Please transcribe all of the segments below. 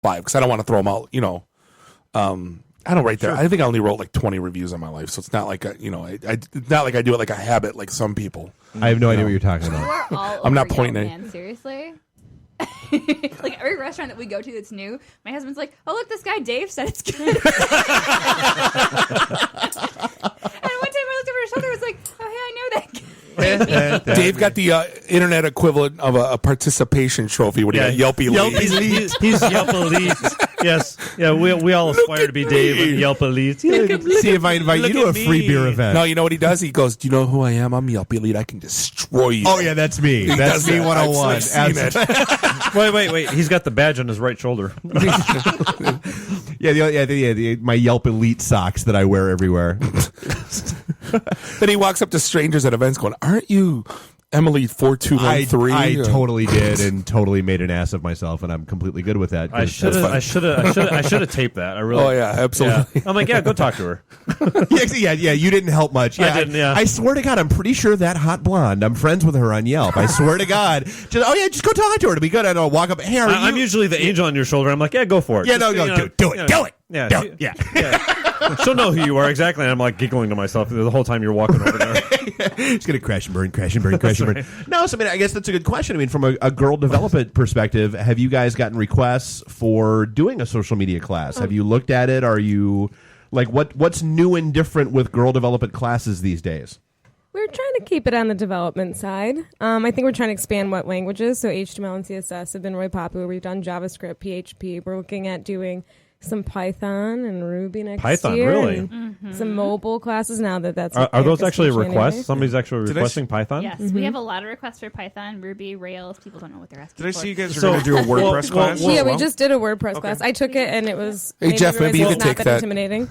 5 because I don't want to throw them out. I don't write there. I think I only wrote like 20 reviews in my life, so it's not like it's not like I do it like a habit like some people. I have no idea what you're talking about. We're all I'm not over pointing Yelp, man. Seriously. Like every restaurant that we go to that's new, my husband's like, "Oh look, this guy Dave said it's good." And one time I looked over his shoulder, I was like, "Oh hey, I know that guy." Dave got the internet equivalent of a participation trophy when he got Yelp Elite. He's Yelp Elite. Yes. Yeah, we all aspire to be Dave and Yelp Elite. See if I invite you to a free beer event. No, you know what he does? He goes, "Do you know who I am? I'm Yelp Elite. I can destroy you." Oh, yeah, that's me. That's me 101. I've seen it. Wait. He's got the badge on his right shoulder. My Yelp Elite socks that I wear everywhere. Then he walks up to strangers at events going, "Aren't you Emily 4213?" I totally did and totally made an ass of myself, and I'm completely good with that. I should have taped that. I really. Oh yeah, absolutely. Yeah. I'm like, yeah, go talk to her. yeah. You didn't help much. Yeah, I didn't. Yeah. I swear to God, I'm pretty sure that hot blonde. I'm friends with her on Yelp. I swear to God. Just go talk to her. It'll be good. And I'll walk up. Hey, I'm usually the angel on your shoulder. I'm like, yeah, go for it. Yeah, do it. Do it. Yeah. She'll know who you are exactly. And I'm like giggling to myself the whole time you're walking over there. It's going to crash and burn. No, so I guess that's a good question. I mean, from a girl development perspective, have you guys gotten requests for doing a social media class? Have you looked at it? Are you like what's new and different with girl development classes these days? We're trying to keep it on the development side. I think we're trying to expand what languages. So HTML and CSS have been really popular. We've done JavaScript, PHP. We're looking at doing some Python and Ruby next year. Python, really? Some mobile classes now that's... Are those actually requests? Anyway. Somebody's actually requesting Python? Yes, we have a lot of requests for Python, Ruby, Rails. People don't know what they're asking for. Did I see you guys are going to do a WordPress class? Yeah, we just did a WordPress class. I took it and it was... Hey, Jeff, maybe you could take that. Intimidating.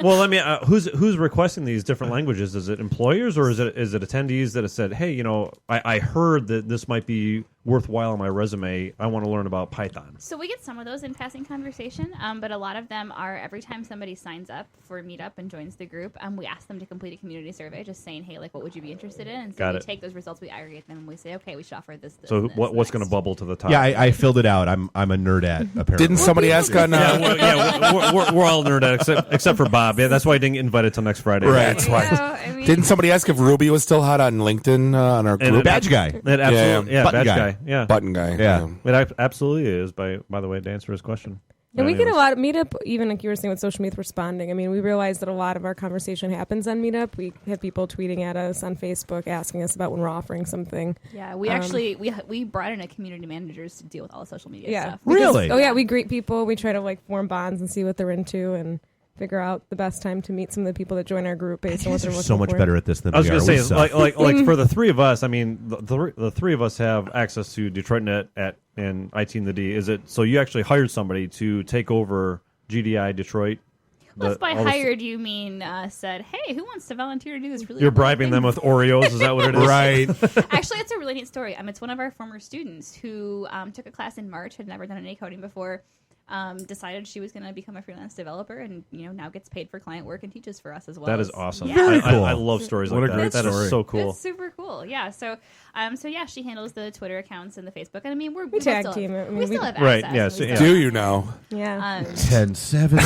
Well, I mean, who's requesting these different languages? Is it employers or is it attendees that have said, "Hey, I heard that this might be worthwhile on my resume. I want to learn about Python." So we get some of those in passing conversation, but a lot of them are every time somebody signs up for Meetup and joins the group, we ask them to complete a community survey, just saying, "Hey, like, what would you be interested in?" And so we take those results, we aggregate them, and we say, "Okay, we should offer this." So what's going to bubble to the top? Yeah, I filled it out. I'm a nerd at apparently. Didn't somebody ask on? We're all nerd at except for Bob. Yeah, that's why I didn't get invited till next Friday. Right. That's why. Didn't somebody ask if Ruby was still hot on LinkedIn on our group? Badge guy. Badge guy. Yeah. Button guy. Yeah. It absolutely is. By the way, to answer his question. And we get a lot of Meetup, even like you were saying with social media responding. I mean, we realize that a lot of our conversation happens on Meetup. We have people tweeting at us on Facebook asking us about when we're offering something. Yeah, we actually we brought in a community managers to deal with all the social media stuff. Really? We greet people. We try to form bonds and see what they're into and figure out the best time to meet some of the people that join our group based on what they're looking for. So much better at this than I was going to say. Like for the three of us, I mean, the three of us have access to DetroitNet and IT and the D. Is it so? You actually hired somebody to take over GDI Detroit? Well, if by hired you mean said, "Hey, who wants to volunteer to do this really?" You're bribing them with Oreos. Is that what it is? Right. Actually, it's a really neat story. It's one of our former students who took a class in March, had never done any coding before. Decided she was going to become a freelance developer, and now gets paid for client work and teaches for us as well. That is awesome. Yeah. Very cool. I love stories what like a that. great That story. is so cool. It's super cool. Yeah. So she handles the Twitter accounts and the Facebook, and I mean we tag still team it. we still have Right, access. yeah, Do you now? Yeah. 10-7.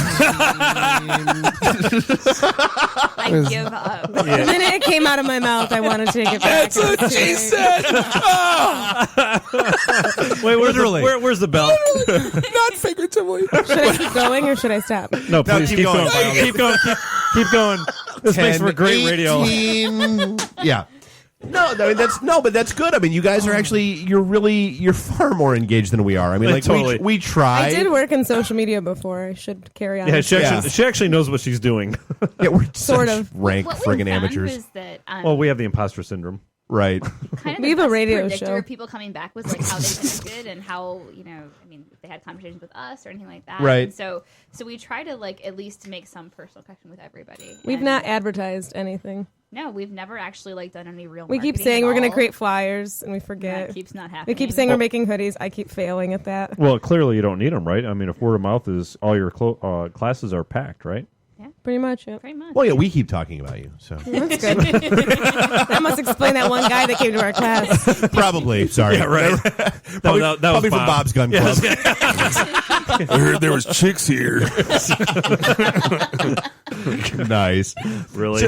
I give up. The minute it came out of my mouth, I want to take it back. That's what she said. Wait, where's the bell? Not figuratively. Should I keep going or should I stop? No, please keep going. Keep going. This makes for great radio. Yeah. No, I mean but that's good. I mean, you guys are actually you're far more engaged than we are. I mean, like totally. we try. I did work in social media before. I should carry on. Yeah, she actually knows what she's doing. Yeah, we're Sort such of. rank What we friggin' found amateurs. was that, Well, we have the imposter syndrome. Right. kind of We the have a best radio predictor show. of people coming back was like how they connected and how I mean if they had conversations with us or anything like that. Right. And so we try to at least make some personal connection with everybody. We've And not advertised anything. No, we've never actually done any real. We keep marketing saying at we're going to all. create flyers, and we forget. That keeps not happening. We keep saying we're making hoodies. I keep failing at that. Well, clearly you don't need them, right? I mean, if word of mouth is all your classes are packed, right? Pretty much. Yep. Pretty much. Well, yeah, we keep talking about you, so That's good. That must explain that one guy that came to our class. probably. Sorry, Yeah, right. Probably, that was probably from Bob. Bob's Gun Club. I heard there was chicks here. Nice. Really?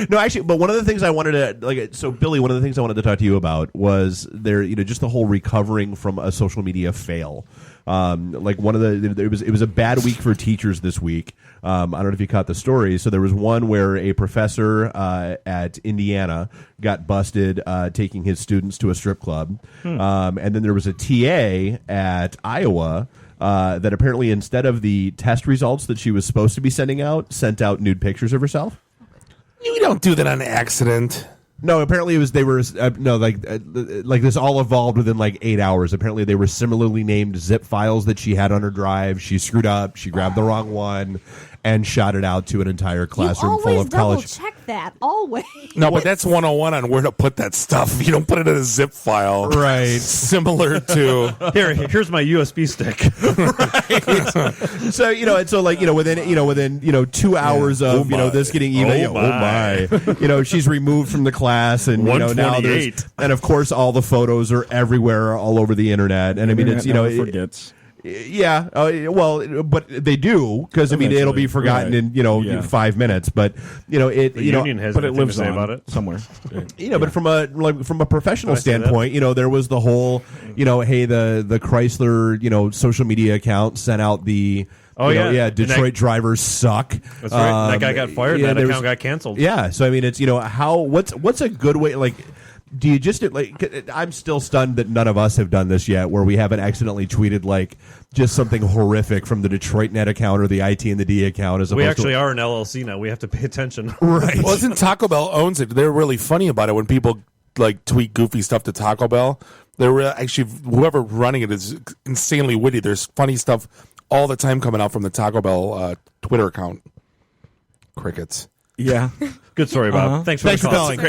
No, actually, but one of the things I wanted to so Billy, one of the things I wanted to talk to you about was just the whole recovering from a social media fail. Like one of it was a bad week for teachers this week. I don't know if you caught the story. So there was one where a professor at Indiana got busted taking his students to a strip club, and then there was a TA at Iowa that apparently, instead of the test results that she was supposed to be sending out, sent out nude pictures of herself. You don't do that on accident. No, apparently it was like this all evolved within like 8 hours. Apparently they were similarly named zip files that she had on her drive. She screwed up. She grabbed the wrong one and shot it out to an entire classroom full of college. Check that always. No, but that's 101 on where to put that stuff. You don't put it in a zip file. Right. Similar to Here's my USB stick. So and so within 2 hours of this getting even. Oh my. She's removed from the class, and now there's 128. and of course all the photos are everywhere all over the internet. And I mean it's Never forgets. Yeah, well, but they do because it'll be forgotten in 5 minutes. But The union has But it anything lives to say on about it. somewhere. But from a professional Can I say that? standpoint, there was the whole hey, the Chrysler social media account sent out the Detroit drivers suck. That's right. That guy got fired. Yeah, That there's- account got canceled. Yeah, so I mean, it's what's a good way like. Do you just I'm still stunned that none of us have done this yet, where we haven't accidentally tweeted just something horrific from the Detroit Net account or the IT and the D account. As We opposed actually to, are an LLC now. We have to pay attention. right. Well, isn't Taco Bell owns it? They're really funny about it when people tweet goofy stuff to Taco Bell. They're actually whoever running it is insanely witty. There's funny stuff all the time coming out from the Taco Bell Twitter account. Crickets. Yeah. Good story, Bob. Thanks for calling.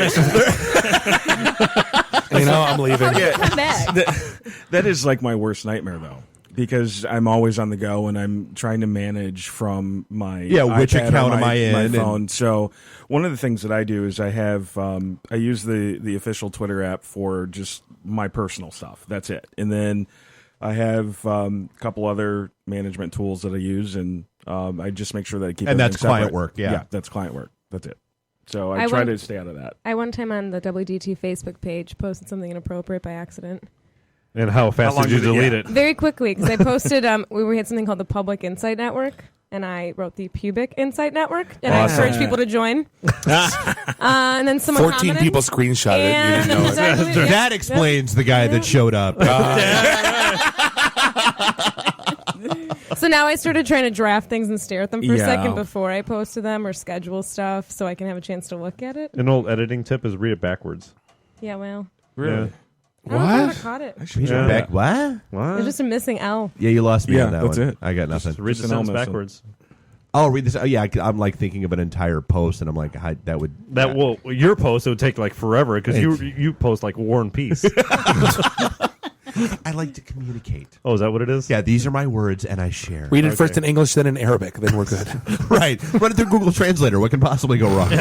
I'm leaving. Come back. That is like my worst nightmare, though, because I'm always on the go and I'm trying to manage from my which iPad or account am I in? my And- phone. So one of the things that I do is I have I use the official Twitter app for just my personal stuff. That's it, and then I have a couple other management tools that I use, and I just make sure that I keep. And that's everything client separate. work, yeah. That's client work. That's it. So I I try went- to stay out of that. I one time on the WDT Facebook page posted something inappropriate by accident. And how fast long did you did it- delete yeah. it? Very quickly, because I posted, we had something called the Public Insight Network, and I wrote the Pubic Insight Network, and I Awesome. encouraged people to join. And then someone 14 commented, people screenshot it. and You didn't know it. exactly, yeah. That explains the guy that showed up. So now I started trying to draft things and stare at them for a Yeah. second before I post to them or schedule stuff so I can have a chance to look at it. An old editing tip is read it backwards. Yeah, well. Really? I don't know if I What? would've caught it. Yeah. Back, what? What? There's just a missing L. Yeah, you lost me Yeah, on that that's one. it. I got nothing. Read the Just an sentence Elmo, so- backwards. Oh, read this. Oh, yeah, I'm thinking of an entire post, and I'm like, that would. That will your post it would take forever because you post War and Peace. I like to communicate. Oh, is that what it is? Yeah, these are my words, and I share. Read it first in English, then in Arabic. Then we're good. Right. Run it through Google Translator. What can possibly go wrong?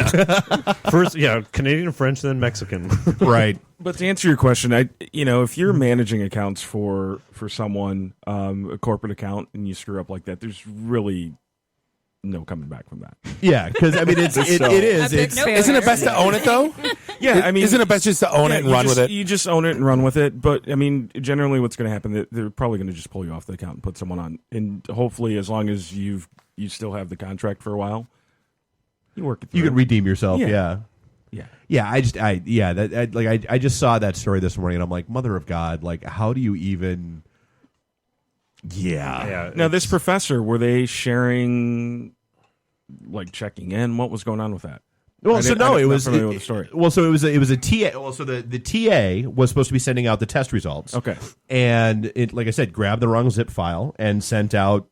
First, Canadian, French, then Mexican. Right. But to answer your question, if you're managing accounts for someone, a corporate account, and you screw up like that, there's really no coming back from that. Yeah, because I mean, it is. It's, Isn't it best to own it though? Yeah, I mean, isn't it best just to own it and you run just- with it? You just own it and run with it. But I mean, generally, what's going to happen? They're probably going to just pull you off the account and put someone on. And hopefully, as long as you still have the contract for a while, you work it through. you can redeem yourself. Yeah. Yeah. I just saw that story this morning, and I'm like, mother of God, how do you even? Yeah. Yeah. Now, this professor, were they sharing, checking in? What was going on with that? Well, I so didn't- no, I'm it not was familiar with the story. Well, so it was a TA. Well, so the TA was supposed to be sending out the test results. Okay. And it, like I said, grabbed the wrong zip file and sent out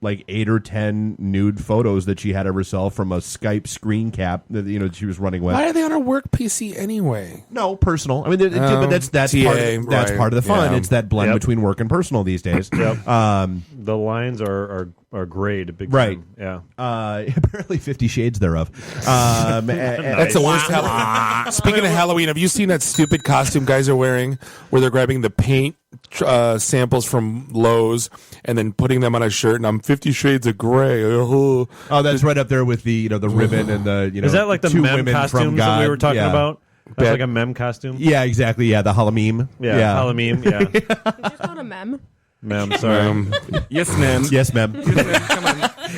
like 8 or 10 nude photos that she had of herself from a Skype screen cap that she was running with. Why are they on her work PC anyway? No, personal. I mean, but that's TA, part of the fun. Yeah. It's that blend between work and personal these days. The lines are grayed big right. time. Yeah. Apparently 50 shades thereof. That's the worst. Speaking of Halloween, have you seen that stupid costume guys are wearing where they're grabbing the paint samples from Lowe's and then putting them on a shirt, and I'm 50 Shades of Gray. Oh, that's right up there with the the ribbon and the Is that like the two mem women costumes from that God. we were talking Yeah. about? That's like a mem costume. Yeah, exactly. Yeah, the Halloween. Yeah, Halloween. Yeah, Did you call it a mem? mem. Sorry, Yes, ma'am. Yes, ma'am.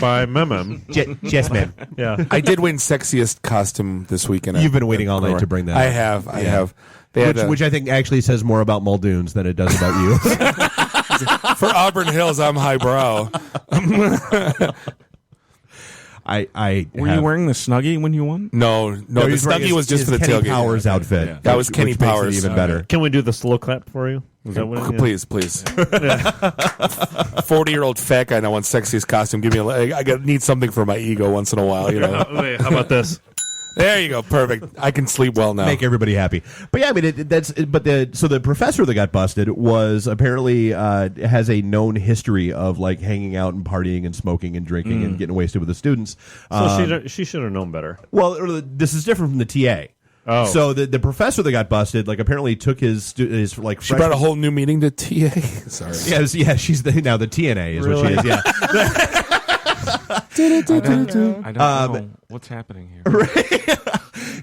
by mem. Yes, ma'am. Yeah, I did win sexiest costume this weekend. You've been waiting all night to bring that I up. have. I have. They had Which I think actually says more about Muldoon's than it does about you. for Auburn Hills, I'm highbrow. Were you wearing the Snuggie when you won? No, the he's wearing Snuggie was just his for the Kenny tailgate. Powers outfit. Yeah. That was Kenny which makes it Powers. even better. can we do the slow clap for you? Is that what it is? Please. 40-year-old fat guy. And I want sexiest costume. Give me I need something for my ego once in a while. Wait, how about this? There you go. Perfect. I can sleep well now. Make everybody happy. But yeah, I mean, so the professor that got busted was apparently has a known history of like hanging out and partying and smoking and drinking and getting wasted with the students. So she should have known better. Well, this is different from the TA. Oh. So the professor that got busted, like, apparently took his like. She brought a whole new meeting to TA. Sorry. Yeah, she's now the TNA is what she is. Yeah. I don't know what's happening here.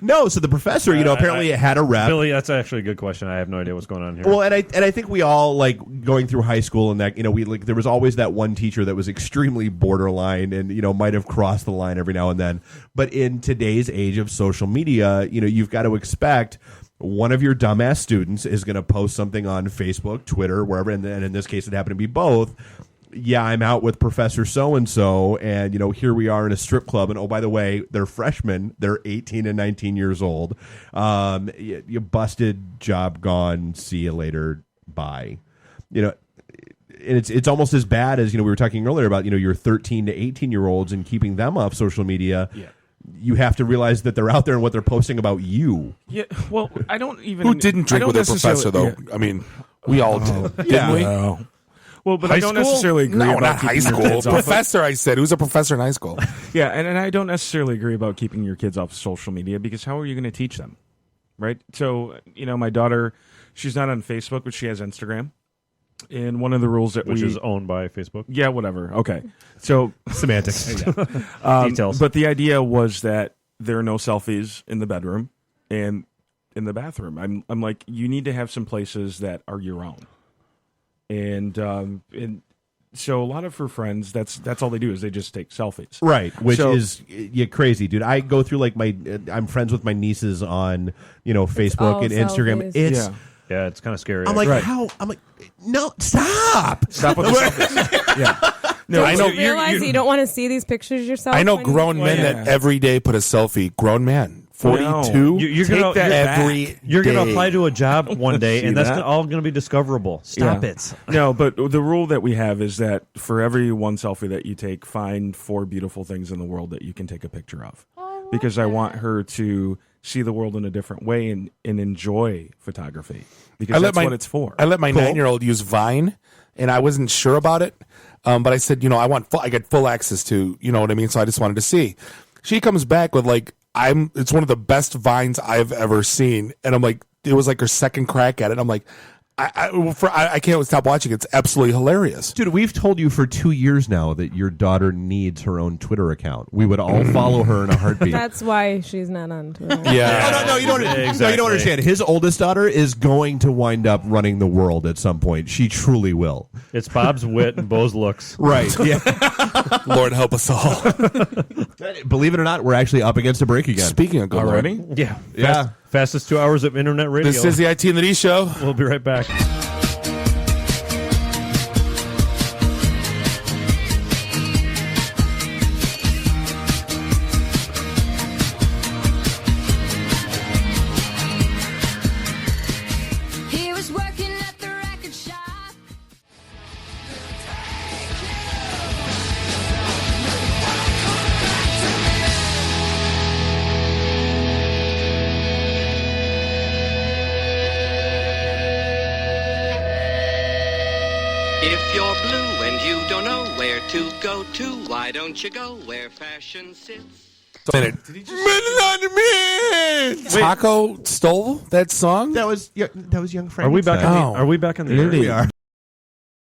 No, so the professor, apparently had a rep. Billy, that's actually a good question. I have no idea what's going on here. Well, and I think we all, like, going through high school and that, we like, there was always that one teacher that was extremely borderline and might have crossed the line every now and then. But in today's age of social media, you've got to expect one of your dumbass students is going to post something on Facebook, Twitter, wherever, and in this case it happened to be both. Yeah, I'm out with Professor so-and-so, and, here we are in a strip club, and oh, by the way, they're freshmen. They're 18 and 19 years old. You busted, job gone, see you later, bye. And it's almost as bad as, we were talking earlier about, your 13 to 18-year-olds and keeping them off social media. Yeah. You have to realize that they're out there and what they're posting about you. Yeah, well, I don't even... Who didn't drink with their professor, though? Yeah. I mean, we all did, didn't we? No. Well, but High I don't school? necessarily agree No, about not high keeping your school. kids off. Professor, I said. Who's a professor in high school? Yeah, and I don't necessarily agree about keeping your kids off social media because how are you going to teach them, right? So, my daughter, she's not on Facebook, but she has Instagram. And one of the rules which is owned by Facebook. Yeah, whatever. Okay. So semantics. Details. But the idea was that there are no selfies in the bedroom and in the bathroom. I'm like, you need to have some places that are your own. And so a lot of her friends, that's all they do is they just take selfies. Right, which is crazy, dude. I go through like I'm friends with my nieces on Facebook and Instagram. Selfies. Yeah, it's kind of scary. I'm like, Right. how? I'm like, no, stop with the selfies. Yeah. No, I know You realize you don't want to see these pictures yourself. I know when grown you- men Yeah. that every day put a selfie. Grown men, 42. You're take gonna- that you're every You're going to day. apply to a job one day, See and that's that? all going to be discoverable. Stop Yeah. it. No, but the rule that we have is that for every one selfie that you take, find 4 beautiful things in the world that you can take a picture of. Because I want her to see the world in a different way and enjoy photography. Because that's what it's for. I let my 9-year-old use Vine, and I wasn't sure about it. But I said, I get full access to, you know what I mean? So I just wanted to see. She comes back with like, it's one of the best Vines I've ever seen. And I'm like, it was like her second crack at it. I'm like, I can't stop watching. It's absolutely hilarious. dude. We've told you for 2 years now that your daughter needs her own Twitter account. We would all follow her in a heartbeat. That's why she's not on Twitter. Yeah. No, you don't. No, you Exactly. don't understand. His oldest daughter is going to wind up running the world at some point. She truly will. It's Bob's wit and Bo's looks. Right. Yeah. Lord help us all. Believe it or not, we're actually up against a break again. Speaking of good Lord, Already? Yeah. Yeah. Fastest 2 hours of internet radio. this is the IT and the D show. We'll be right back. He was working at the record shop. If you're blue and you don't know where to go to, why don't you go where fashion sits? Taco stole that song? That was young Frank. Are we back? Oh. Are we back in the We area? are.